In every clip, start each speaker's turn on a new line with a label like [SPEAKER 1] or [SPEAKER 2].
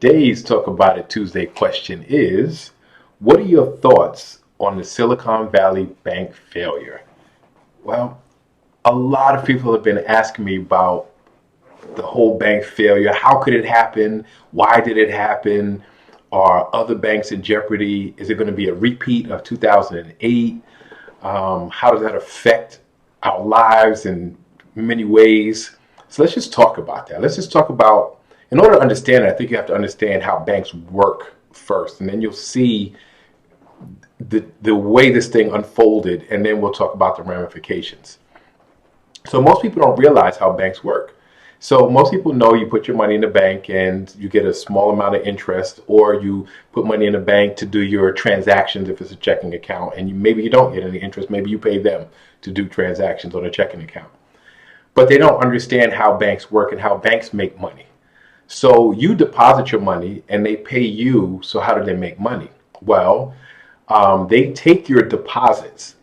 [SPEAKER 1] today's Talk About It Tuesday question is, what are your thoughts on the Silicon Valley Bank failure? Well, a lot of people have been asking me about the whole bank failure. How could it happen? Why did it happen? Are other banks in jeopardy? Is it going to be a repeat of 2008? How does that affect our lives in many ways? So let's just talk about that. Let's just talk about, in order to understand it, I think you have to understand how banks work first, and then you'll see the way this thing unfolded, and then we'll talk about the ramifications. So most people don't realize how banks work. So most people know you put your money in the bank and you get a small amount of interest, or you put money in the bank to do your transactions if it's a checking account, and maybe you don't get any interest. Maybe you pay them to do transactions on a checking account. But they don't understand how banks work and how banks make money. So you deposit your money and they pay you. So how do they make money? Well, they take your deposits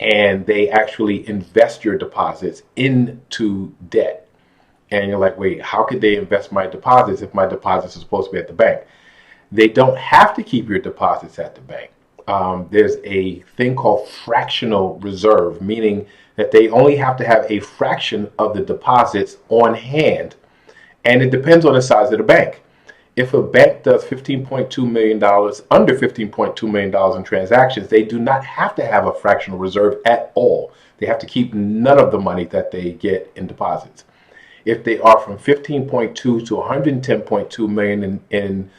[SPEAKER 1] and they actually invest your deposits into debt. And you're like, wait, how could they invest my deposits if my deposits are supposed to be at the bank? They don't have to keep your deposits at the bank. There's a thing called fractional reserve, meaning that they only have to have a fraction of the deposits on hand. And it depends on the size of the bank. If a bank does $15.2 million, under $15.2 million in transactions, they do not have to have a fractional reserve at all. They have to keep none of the money that they get in deposits. If they are from 15.2 to 110.2 million in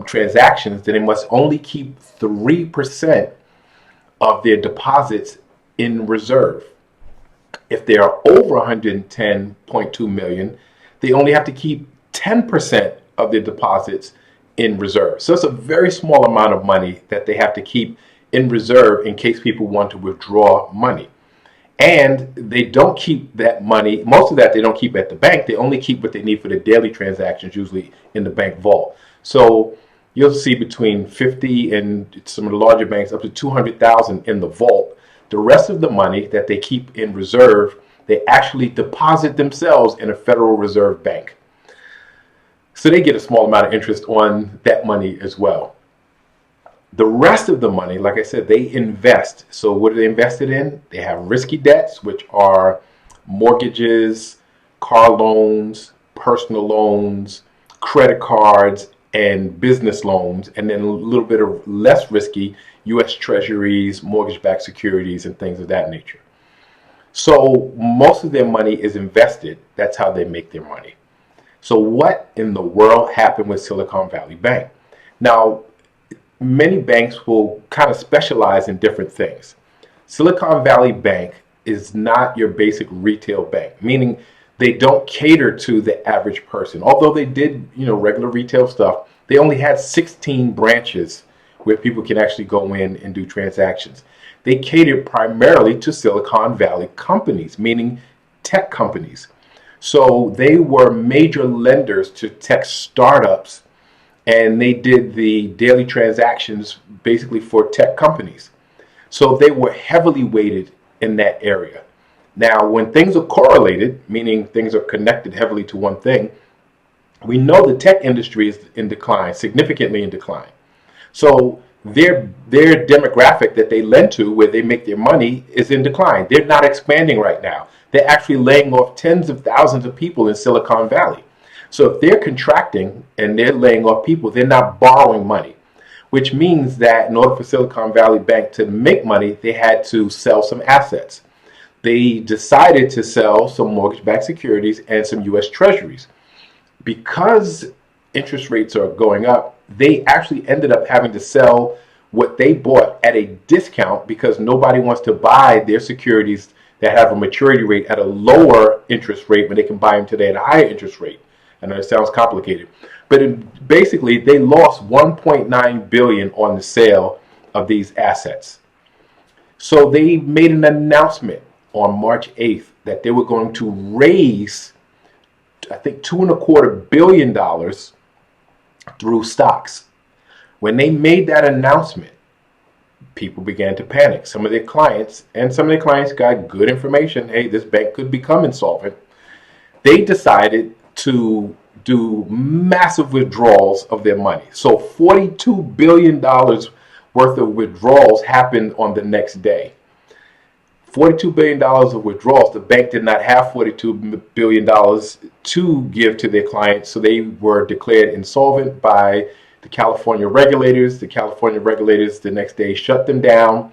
[SPEAKER 1] transactions, then they must only keep 3% of their deposits in reserve. If they are over 110.2 million, they only have to keep 10% of their deposits in reserve. So it's a very small amount of money that they have to keep in reserve in case people want to withdraw money. And they don't keep that money, most of that they don't keep at the bank. They only keep what they need for the daily transactions, usually in the bank vault. So you'll see between 50 and some of the larger banks up to 200,000 in the vault. The rest of the money that they keep in reserve, they actually deposit themselves in a Federal Reserve Bank. So they get a small amount of interest on that money as well. The rest of the money, like I said, they invest. So what are they invested in? They have risky debts, which are mortgages, car loans, personal loans, credit cards, and business loans, and then a little bit of less risky U.S. Treasuries, mortgage-backed securities, and things of that nature. So most of their money is invested. That's how they make their money. So what in the world happened with Silicon Valley Bank? Now, many banks will kind of specialize in different things. Silicon Valley Bank is not your basic retail bank, meaning they don't cater to the average person. Although they did, regular retail stuff, they only had 16 branches where people can actually go in and do transactions. They catered primarily to Silicon Valley companies, meaning tech companies. So they were major lenders to tech startups, and they did the daily transactions basically for tech companies. So they were heavily weighted in that area. Now, when things are correlated, meaning things are connected heavily to one thing, we know the tech industry is in decline, significantly in decline. So their demographic that they lend to, where they make their money, is in decline. They're not expanding right now. They're actually laying off tens of thousands of people in Silicon Valley. So if they're contracting and they're laying off people, they're not borrowing money, which means that in order for Silicon Valley Bank to make money, they had to sell some assets. They decided to sell some mortgage-backed securities and some U.S. Treasuries. Because interest rates are going up, they actually ended up having to sell what they bought at a discount because nobody wants to buy their securities that have a maturity rate at a lower interest rate when they can buy them today at a higher interest rate. I know it sounds complicated, but basically they lost $1.9 billion on the sale of these assets. So they made an announcement on March 8th that they were going to raise, I think, $2.25 billion through stocks. When they made that announcement, people began to panic. Some of their clients got good information. Hey, this bank could become insolvent. They decided to do massive withdrawals of their money. So $42 billion worth of withdrawals happened on the next day. $42 billion of withdrawals. The bank did not have $42 billion to give to their clients, so they were declared insolvent by the California regulators. The California regulators the next day shut them down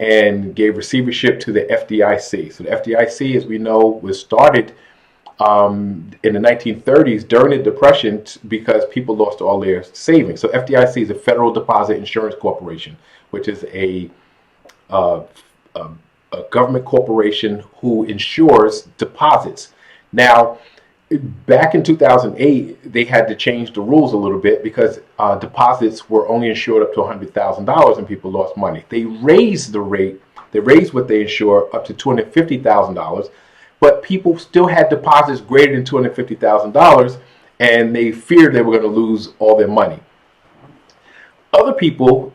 [SPEAKER 1] and gave receivership to the FDIC. So the FDIC, as we know, was started in the 1930s during the Depression because people lost all their savings. So FDIC is a Federal Deposit Insurance Corporation, which is a government corporation who insures deposits. Now, back in 2008, they had to change the rules a little bit because deposits were only insured up to $100,000 and people lost money. They raised the rate, they raised what they insure up to $250,000, but people still had deposits greater than $250,000 and they feared they were going to lose all their money. Other people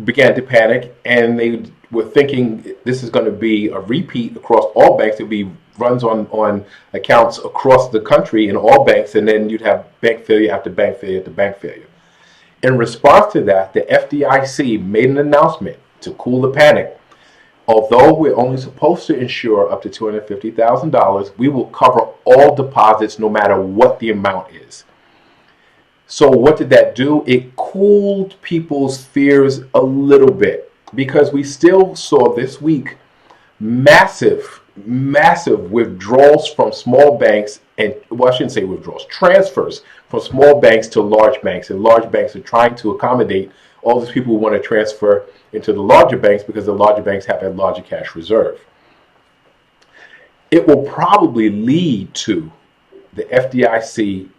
[SPEAKER 1] began to panic and they were thinking this is going to be a repeat across all banks. It would be runs on accounts across the country in all banks, and then you'd have bank failure after bank failure after bank failure. In response to that, the FDIC made an announcement to cool the panic. Although we're only supposed to insure up to $250,000, we will cover all deposits no matter what the amount is. So what did that do? It cooled people's fears a little bit, because we still saw this week massive withdrawals from small banks, and well, I shouldn't say withdrawals, transfers from small banks to large banks, and large banks are trying to accommodate all these people who want to transfer into the larger banks because the larger banks have a larger cash reserve. It will probably lead to the FDIC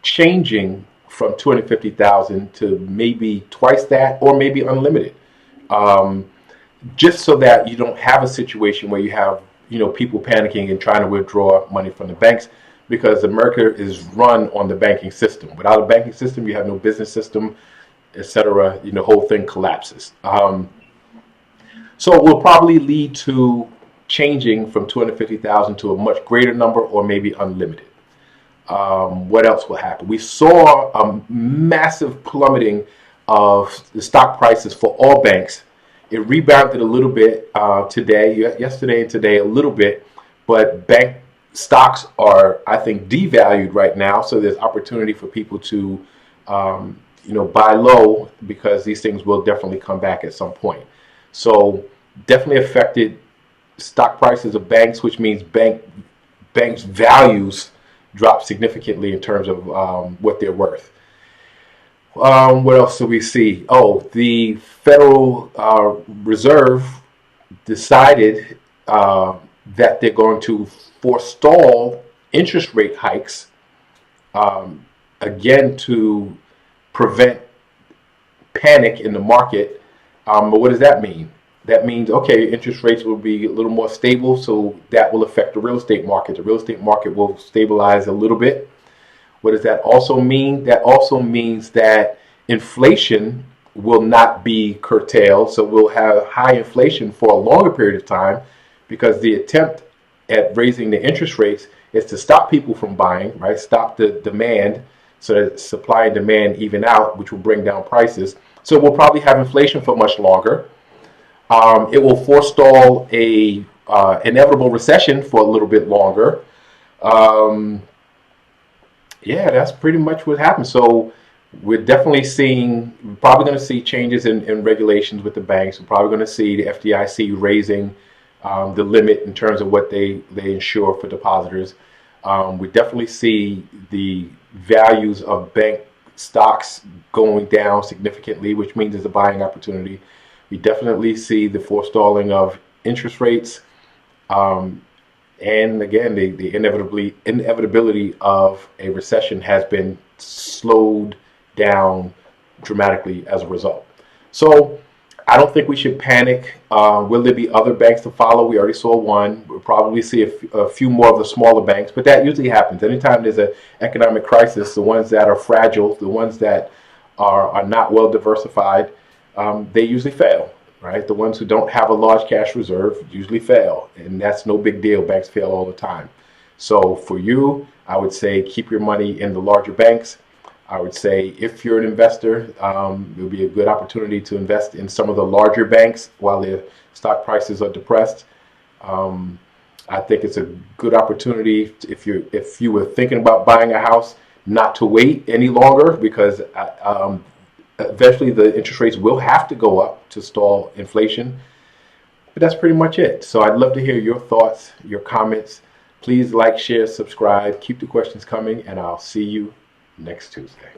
[SPEAKER 1] changing from $250,000 to maybe twice that, or maybe unlimited. Just so that you don't have a situation where you have, people panicking and trying to withdraw money from the banks, because America is run on the banking system. Without a banking system, you have no business system, etc. The whole thing collapses. So it will probably lead to changing from $250,000 to a much greater number, or maybe unlimited. What else will happen? We saw a massive plummeting of the stock prices for all banks. It rebounded a little bit yesterday and today a little bit, but bank stocks are, I think, devalued right now. So there's opportunity for people to, buy low, because these things will definitely come back at some point. So definitely affected stock prices of banks, which means banks' values drop significantly in terms of what they're worth. What else do we see? Oh, the Federal Reserve decided that they're going to forestall interest rate hikes, again, to prevent panic in the market. But what does that mean? That means, okay, interest rates will be a little more stable, so that will affect the real estate market. The real estate market will stabilize a little bit. What does that also mean? That also means that inflation will not be curtailed, so we'll have high inflation for a longer period of time, because the attempt at raising the interest rates is to stop people from buying, right? Stop the demand, so that supply and demand even out, which will bring down prices. So we'll probably have inflation for much longer. It will forestall a inevitable recession for a little bit longer. Yeah, that's pretty much what happened. So we're definitely probably going to see changes in regulations with the banks. We're probably going to see the FDIC raising the limit in terms of what they insure for depositors. We definitely see the values of bank stocks going down significantly, which means there's a buying opportunity. We definitely see the forestalling of interest rates. And again, the inevitability of a recession has been slowed down dramatically as a result. So I don't think we should panic. Will there be other banks to follow? We already saw one. We'll probably see a few more of the smaller banks, but that usually happens. Anytime there's an economic crisis, the ones that are fragile, the ones that are not well diversified, they usually fail. Right? The ones who don't have a large cash reserve usually fail, and that's no big deal. Banks fail all the time. So for you, I would say keep your money in the larger banks. I would say if you're an investor, it would be a good opportunity to invest in some of the larger banks while their stock prices are depressed. Um, I think it's a good opportunity if you were thinking about buying a house, not to wait any longer, because eventually the interest rates will have to go up to stall inflation. But that's pretty much it. So I'd love to hear your thoughts, your comments. Please like, share, subscribe. Keep the questions coming, and I'll see you next Tuesday.